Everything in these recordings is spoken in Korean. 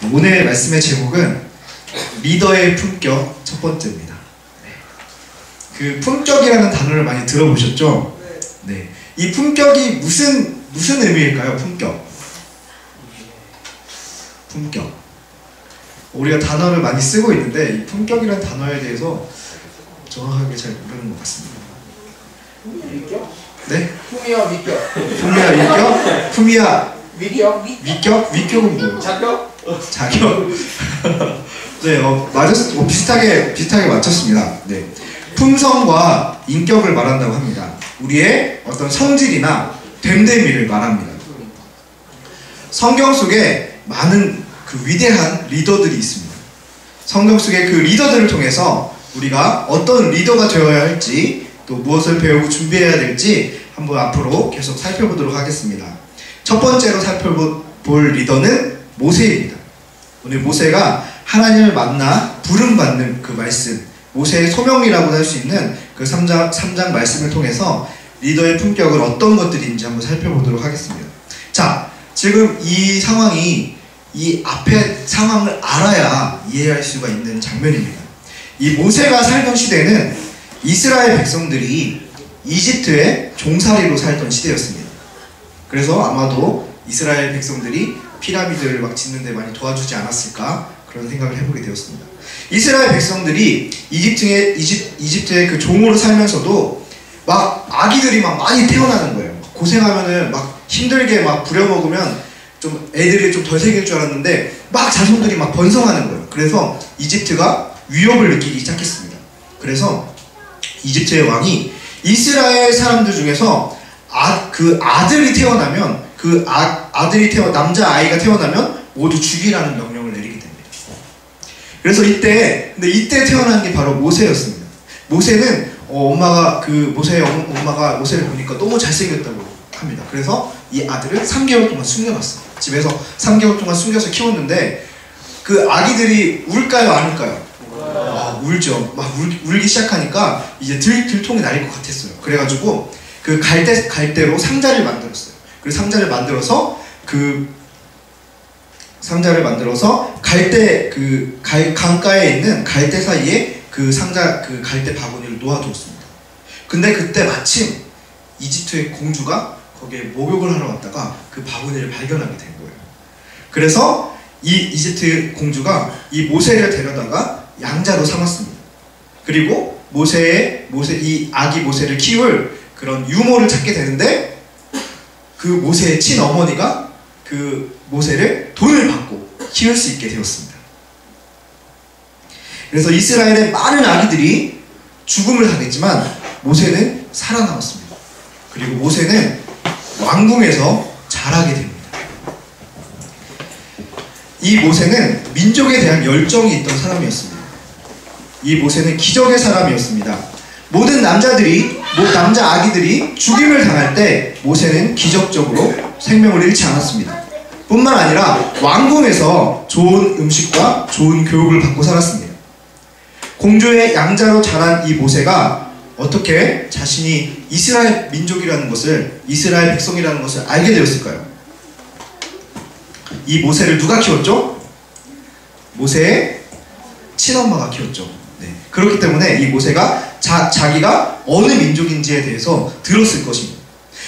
오늘 말씀의 제목은 리더의 품격 첫 번째입니다. 그 품격이라는 단어를 많이 들어보셨죠? 네. 이 품격이 무슨 의미일까요? 품격. 우리가 단어를 많이 쓰고 있는데 이 품격이라는 단어에 대해서 정확하게 잘 모르는 것 같습니다. 위격? 네? 품위와 위격. 품위와 위격? 품위와 위격? 위격? 위격은 뭐예요? 자격? 자격? 네, 맞았, 비슷하게 맞췄습니다. 네. 품성과 인격을 말한다고 합니다. 우리의 어떤 성질이나 됨됨이를 말합니다. 성경 속에 많은 그 위대한 리더들이 있습니다. 성경 속에 그 리더들을 통해서 우리가 어떤 리더가 되어야 할지, 또 무엇을 배우고 준비해야 될지 한번 앞으로 계속 살펴보도록 하겠습니다. 첫 번째로 살펴볼 리더는 모세입니다. 오늘 모세가 하나님을 만나 부름받는 그 말씀, 모세의 소명이라고 할 수 있는 그 3장 말씀을 통해서 리더의 품격은 어떤 것들인지 한번 살펴보도록 하겠습니다. 자, 지금 이 상황이 이 앞에 상황을 알아야 이해할 수가 있는 장면입니다. 이 모세가 살던 시대는 이스라엘 백성들이 이집트의 종살이로 살던 시대였습니다. 그래서 아마도 이스라엘 백성들이 피라미드를 막 짓는 데 많이 도와주지 않았을까 그런 생각을 해보게 되었습니다. 이스라엘 백성들이 이집트의 그 종으로 살면서도 막 아기들이 막 많이 태어나는 거예요. 고생하면은 막 힘들게 막 부려먹으면 좀 애들이 좀 덜 생길 줄 알았는데 막 자손들이 막 번성하는 거예요. 그래서 이집트가 위협을 느끼기 시작했습니다. 그래서 이집트의 왕이 이스라엘 사람들 중에서 그 아들이 태어나면 남자 아이가 태어나면 모두 죽이라는 명령을 내리게 됩니다. 그래서 이때 태어난 게 바로 모세였습니다. 모세는 모세의 엄마가 모세를 보니까 너무 잘생겼다고 합니다. 그래서 이 아들을 3개월 동안 숨겨놨어요. 집에서 3개월 동안 숨겨서 키웠는데 그 아기들이 울까요, 안 울까요? 울죠. 막 울기 시작하니까 이제 들통이 날릴 것 같았어요. 그래가지고 그 갈대로 상자를 만들었어요. 그 상자를 만들어서 갈대 강가에 있는 갈대 사이에 그 갈대 바구니를 놓아두었습니다. 근데 그때 마침 이집트의 공주가 거기에 목욕을 하러 왔다가 그 바구니를 발견하게 된 거예요. 그래서 이 이집트 공주가 이 모세를 데려다가 양자로 삼았습니다. 그리고 이 아기 모세를 키울 그런 유모를 찾게 되는데 그 모세의 친어머니가 그 모세를 돈을 받고 키울 수 있게 되었습니다. 그래서 이스라엘의 많은 아기들이 죽음을 당했지만 모세는 살아남았습니다. 그리고 모세는 왕궁에서 자라게 됩니다. 이 모세는 민족에 대한 열정이 있던 사람이었습니다. 이 모세는 기적의 사람이었습니다. 모든 남자 아기들이 죽임을 당할 때 모세는 기적적으로 생명을 잃지 않았습니다. 뿐만 아니라 왕궁에서 좋은 음식과 좋은 교육을 받고 살았습니다. 공주의 양자로 자란 이 모세가 어떻게 자신이 이스라엘 민족이라는 것을, 이스라엘 백성이라는 것을 알게 되었을까요? 이 모세를 누가 키웠죠? 모세의 친엄마가 키웠죠. 네. 그렇기 때문에 이 모세가 자기가 어느 민족인지에 대해서 들었을 것입니다.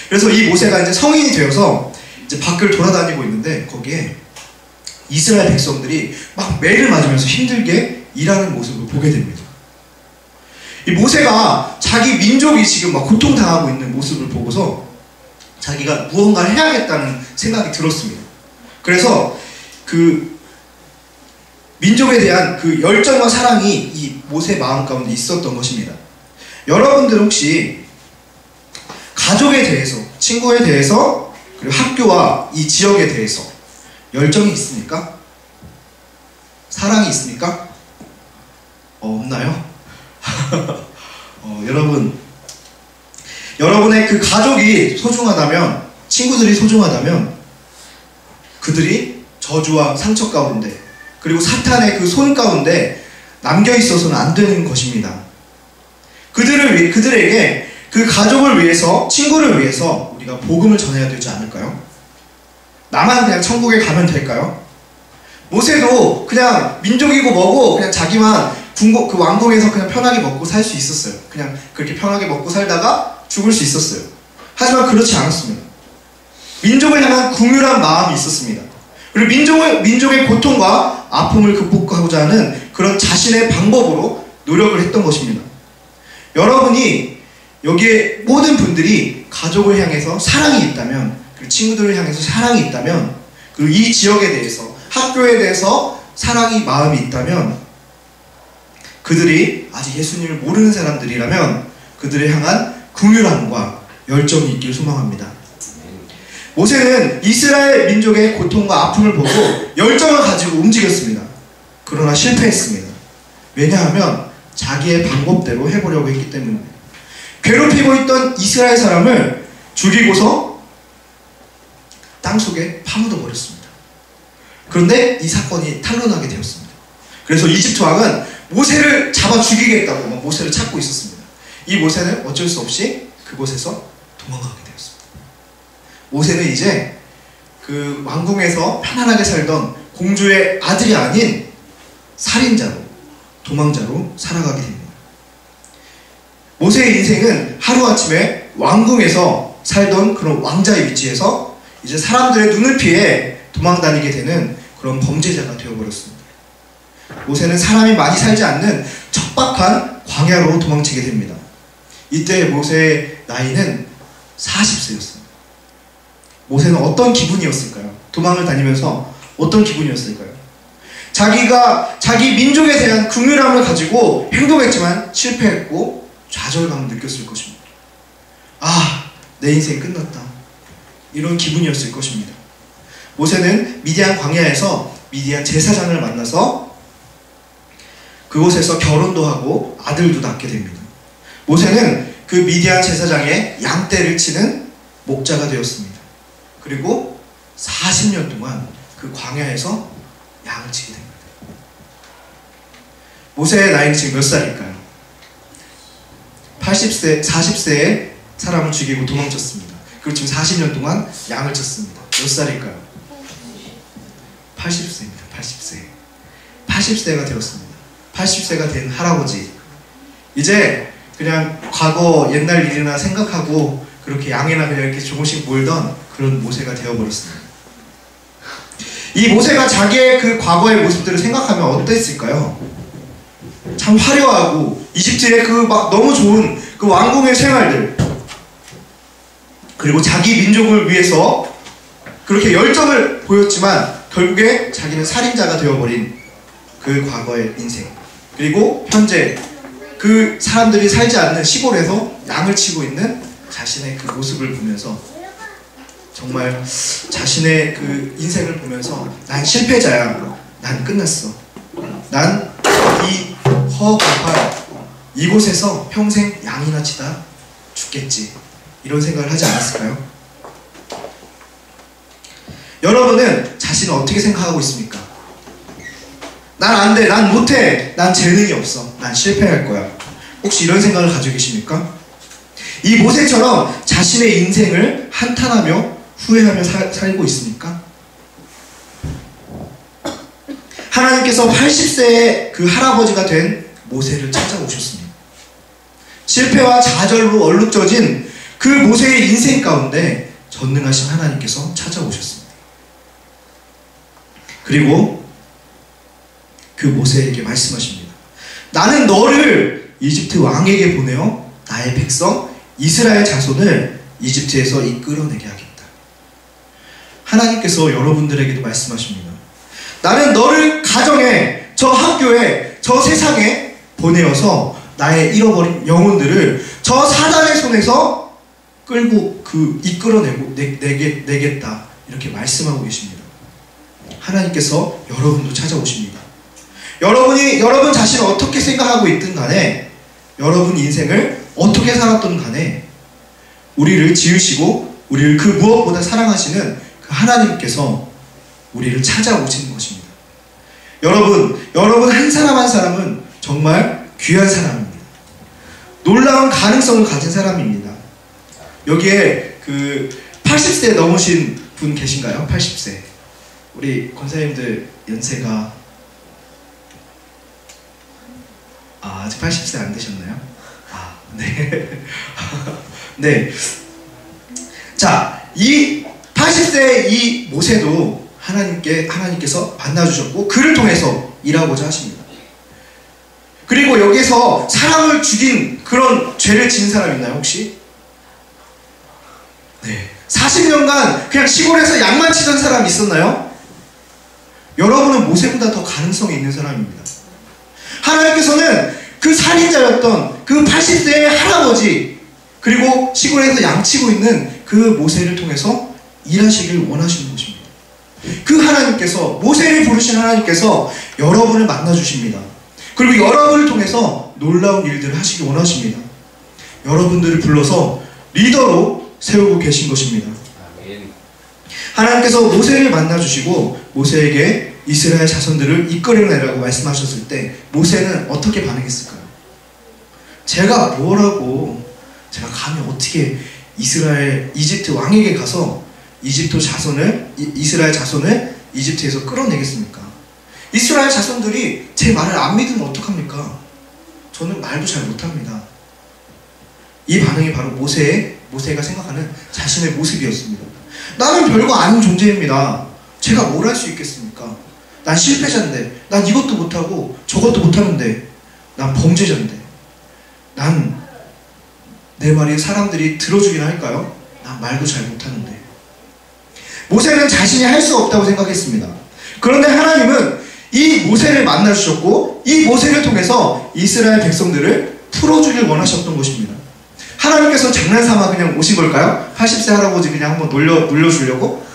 그래서 이 모세가 이제 성인이 되어서 이제 밖을 돌아다니고 있는데 거기에 이스라엘 백성들이 막 매를 맞으면서 힘들게 일하는 모습을 보게 됩니다. 이 모세가 자기 민족이 지금 막 고통당하고 있는 모습을 보고서 자기가 무언가를 해야겠다는 생각이 들었습니다. 그래서 그 민족에 대한 그 열정과 사랑이 이 모세 마음 가운데 있었던 것입니다. 여러분들 혹시 가족에 대해서, 친구에 대해서, 그리고 학교와 이 지역에 대해서 열정이 있습니까? 사랑이 있습니까? 없나요? 여러분의 그 가족이 소중하다면, 친구들이 소중하다면 그들이 저주와 상처 가운데, 그리고 사탄의 그 손 가운데 남겨 있어서는 안 되는 것입니다. 그들에게 그 가족을 위해서, 친구를 위해서 우리가 복음을 전해야 되지 않을까요? 나만 그냥 천국에 가면 될까요? 모세도 그냥 민족이고 뭐고 그냥 자기만 그 왕궁에서 그냥 편하게 먹고 살 수 있었어요. 그냥 그렇게 편하게 먹고 살다가 죽을 수 있었어요. 하지만 그렇지 않았습니다. 민족을 향한 궁휼한 마음이 있었습니다. 그리고 민족의 고통과 아픔을 극복하고자 하는 그런 자신의 방법으로 노력을 했던 것입니다. 여러분이 여기에 모든 분들이 가족을 향해서 사랑이 있다면, 그리고 친구들을 향해서 사랑이 있다면, 그리고 이 지역에 대해서, 학교에 대해서 사랑이 마음이 있다면, 그들이 아직 예수님을 모르는 사람들이라면 그들을 향한 긍휼함과 열정이 있길 소망합니다. 모세는 이스라엘 민족의 고통과 아픔을 보고 열정을 가지고 움직였습니다. 그러나 실패했습니다. 왜냐하면 자기의 방법대로 해보려고 했기 때문입니다. 괴롭히고 있던 이스라엘 사람을 죽이고서 땅속에 파묻어 버렸습니다. 그런데 이 사건이 탄로나게 되었습니다. 그래서 이집트 왕은 모세를 잡아 죽이겠다고 모세를 찾고 있었습니다. 이 모세는 어쩔 수 없이 그곳에서 도망가게 되었습니다. 모세는 이제 그 왕궁에서 편안하게 살던 공주의 아들이 아닌 살인자로, 도망자로 살아가게 됩니다. 모세의 인생은 하루아침에 왕궁에서 살던 그런 왕자의 위치에서 이제 사람들의 눈을 피해 도망다니게 되는 그런 범죄자가 되어버렸습니다. 모세는 사람이 많이 살지 않는 척박한 광야로 도망치게 됩니다. 이때 모세의 나이는 40세였습니다. 모세는 어떤 기분이었을까요? 도망을 다니면서 어떤 기분이었을까요? 자기 민족에 대한 긍휼함을 가지고 행동했지만 실패했고 좌절감을 느꼈을 것입니다. 아, 내 인생 끝났다. 이런 기분이었을 것입니다. 모세는 미디안 광야에서 미디안 제사장을 만나서 그곳에서 결혼도 하고 아들도 낳게 됩니다. 모세는 그 미디안 제사장의 양떼를 치는 목자가 되었습니다. 그리고 40년 동안 그 광야에서 양을 치게 됩니다. 모세의 나이는 지금 몇 살일까요? 80세, 40세에 사람을 죽이고 도망쳤습니다. 그리고 지금 40년 동안 양을 쳤습니다. 몇 살일까요? 80세입니다. 80세. 80세가 되었습니다. 80세가 된 할아버지. 이제 그냥 과거 옛날 일이나 생각하고 그렇게 양이나 그냥 이렇게 조금씩 몰던 그런 모세가 되어버렸습니다. 이 모세가 자기의 그 과거의 모습들을 생각하면 어땠을까요? 참 화려하고 이집트의 그 막 너무 좋은 그 왕궁의 생활들, 그리고 자기 민족을 위해서 그렇게 열정을 보였지만 결국에 자기는 살인자가 되어버린 그 과거의 인생, 그리고 현재 그 사람들이 살지 않는 시골에서 양을 치고 있는 자신의 그 모습을 보면서 정말 자신의 그 인생을 보면서 난 실패자야, 난 끝났어, 난 이 허공팔 이곳에서 평생 양이나 치다 죽겠지, 이런 생각을 하지 않았을까요? 여러분은 자신을 어떻게 생각하고 있습니까? 난 안 돼, 난 못해, 난 재능이 없어, 난 실패할 거야. 혹시 이런 생각을 가지고 계십니까? 이 모세처럼 자신의 인생을 한탄하며 후회하며 살고 있습니까? 하나님께서 80세의 그 할아버지가 된 모세를 찾아오셨습니다. 실패와 좌절로 얼룩져진 그 모세의 인생 가운데 전능하신 하나님께서 찾아오셨습니다. 그리고 그 모세에게 말씀하십니다. 나는 너를 이집트 왕에게 보내어 나의 백성 이스라엘 자손을 이집트에서 이끌어내게 하겠다. 하나님께서 여러분들에게도 말씀하십니다. 나는 너를 가정에, 저 학교에, 저 세상에 보내어서 나의 잃어버린 영혼들을 저 사단의 손에서 끌고 이끌어내고 내겠다, 이렇게 말씀하고 계십니다. 하나님께서 여러분도 찾아오십니다. 여러분 자신을 어떻게 생각하고 있든 간에, 여러분 인생을 어떻게 살았든 간에 우리를 지으시고 우리를 그 무엇보다 사랑하시는 그 하나님께서 우리를 찾아오시는 것입니다. 여러분 한 사람 한 사람은 정말 귀한 사람입니다. 놀라운 가능성을 가진 사람입니다. 여기에 그 80세 넘으신 분 계신가요? 80세. 우리 권사님들 연세가 아직 80세 안 되셨나요? 네. 네. 자, 이 80세의 이 모세도 하나님께서 만나주셨고 그를 통해서 일하고자 하십니다. 그리고 여기서 사람을 죽인 그런 죄를 지은 사람 있나요 혹시? 네. 40년간 그냥 시골에서 양만 치던 사람이 있었나요? 여러분은 모세보다 더 가능성이 있는 사람입니다. 하나님께서는 그 살인자였던 그 80세의 할아버지 그리고 시골에서 양치고 있는 그 모세를 통해서 일하시길 원하시는 것입니다. 그 하나님께서 모세를 부르신 하나님께서 여러분을 만나주십니다. 그리고 여러분을 통해서 놀라운 일들을 하시길 원하십니다. 여러분들을 불러서 리더로 세우고 계신 것입니다. 하나님께서 모세를 만나주시고 모세에게 이스라엘 자손들을 이끌어내라고 말씀하셨을 때 모세는 어떻게 반응했을까요? 제가 뭐라고, 제가 감히 어떻게 이집트 왕에게 가서 이스라엘 자손을 이집트에서 끌어내겠습니까? 이스라엘 자손들이 제 말을 안 믿으면 어떡합니까? 저는 말도 잘 못합니다. 이 반응이 바로 모세가 생각하는 자신의 모습이었습니다. 나는 별거 아닌 존재입니다. 제가 뭘 할 수 있겠습니까? 난 실패자인데, 난 이것도 못하고 저것도 못하는데, 난 범죄자인데, 난 내 말이 사람들이 들어주긴 할까요? 난 말도 잘 못하는데. 모세는 자신이 할 수 없다고 생각했습니다. 그런데 하나님은 이 모세를 만나주셨고 이 모세를 통해서 이스라엘 백성들을 풀어주길 원하셨던 것입니다. 하나님께서 장난삼아 그냥 오신 걸까요? 80세 할아버지 그냥 한번 놀려주려고?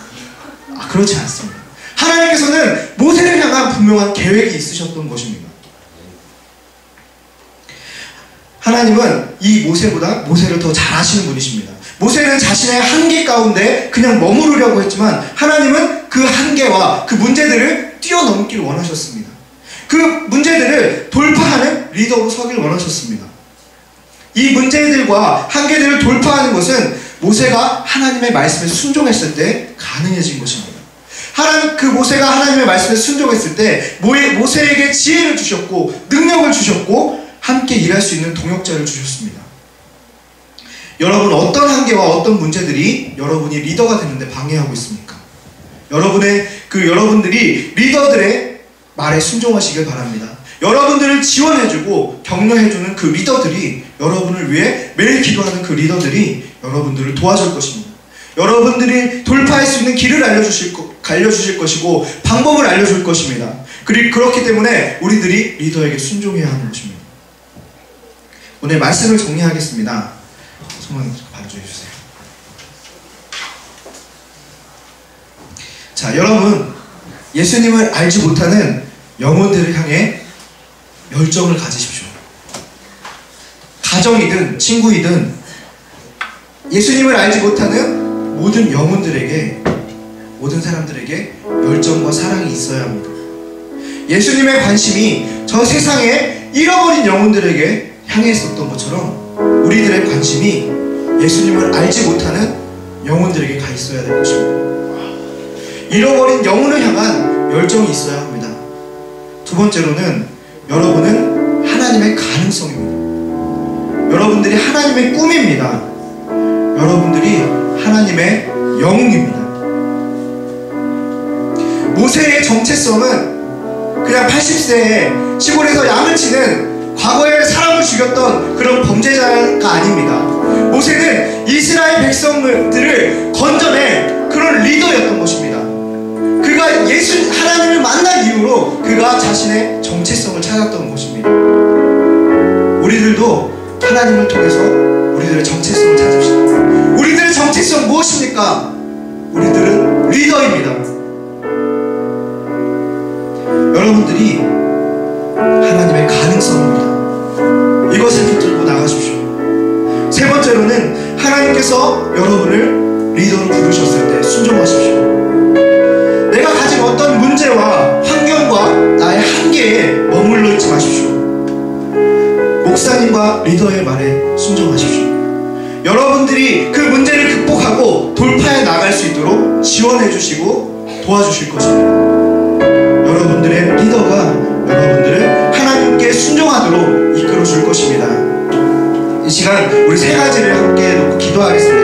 그렇지 않습니다. 하나님께서는 모세를 향한 분명한 계획이 있으셨던 것입니다. 하나님은 이 모세보다 모세를 더 잘 아시는 분이십니다. 모세는 자신의 한계 가운데 그냥 머무르려고 했지만 하나님은 그 한계와 그 문제들을 뛰어넘기를 원하셨습니다. 그 문제들을 돌파하는 리더로 서길 원하셨습니다. 이 문제들과 한계들을 돌파하는 것은 모세가 하나님의 말씀에 순종했을 때 가능해진 것입니다. 그 모세가 하나님의 말씀에 순종했을 때 모세에게 지혜를 주셨고 능력을 주셨고 함께 일할 수 있는 동역자를 주셨습니다. 여러분, 어떤 한계와 어떤 문제들이 여러분이 리더가 되는데 방해하고 있습니까? 여러분들이 리더들의 말에 순종하시길 바랍니다. 여러분들을 지원해주고 격려해주는 그 리더들이, 여러분을 위해 매일 기도하는 그 리더들이 여러분들을 도와줄 것입니다. 여러분들이 돌파할 수 있는 길을 알려주실 것이고 방법을 알려줄 것입니다. 그렇기 때문에 우리들이 리더에게 순종해야 하는 것입니다. 오늘 말씀을 정리하겠습니다. 손만 봐주세요. 자, 여러분, 예수님을 알지 못하는 영혼들을 향해 열정을 가지십시오. 가정이든 친구이든 예수님을 알지 못하는 모든 영혼들에게, 모든 사람들에게 열정과 사랑이 있어야 합니다. 예수님의 관심이 저 세상에 잃어버린 영혼들에게 향해 있었던 것처럼 우리들의 관심이 예수님을 알지 못하는 영혼들에게 가 있어야 될 것입니다. 잃어버린 영혼을 향한 열정이 있어야 합니다. 두 번째로는 여러분은 하나님의 가능성입니다. 여러분들이 하나님의 꿈입니다. 여러분들이 하나님의 영웅입니다. 모세의 정체성은 그냥 80세에 시골에서 양을 치는 과거에 사람을 죽였던 그런 범죄자가 아닙니다. 모세는 이스라엘 백성들을 건져낸 그런 리더였던 것입니다. 그가 하나님을 만난 이후로 그가 자신의 정체성을 찾았던 것입니다. 우리들도 하나님을 통해서 우리들의 정체성을 찾읍시다. 우리들의 정체성 무엇입니까? 우리들은 리더입니다. 여러분들이 하나님의 가능성입니다. 이것을 붙들고 나가십시오. 세 번째로는 하나님께서 여러분을 리더로 부르셨을 때 순종하십시오. 내가 가진 어떤 문제와 환경과 나의 한계에 머물러 있지 마십시오. 목사님과 리더의 말에 순종하십시오. 여러분들이 그 문제를 극복하고 돌파해 나갈 수 있도록 지원해 주시고 도와주실 것입니다. 여러분들의 리더가 여러분들을 하나님께 순종하도록 이끌어 줄 것입니다. 이 시간 우리 세 가지를 함께 놓고 기도하겠습니다.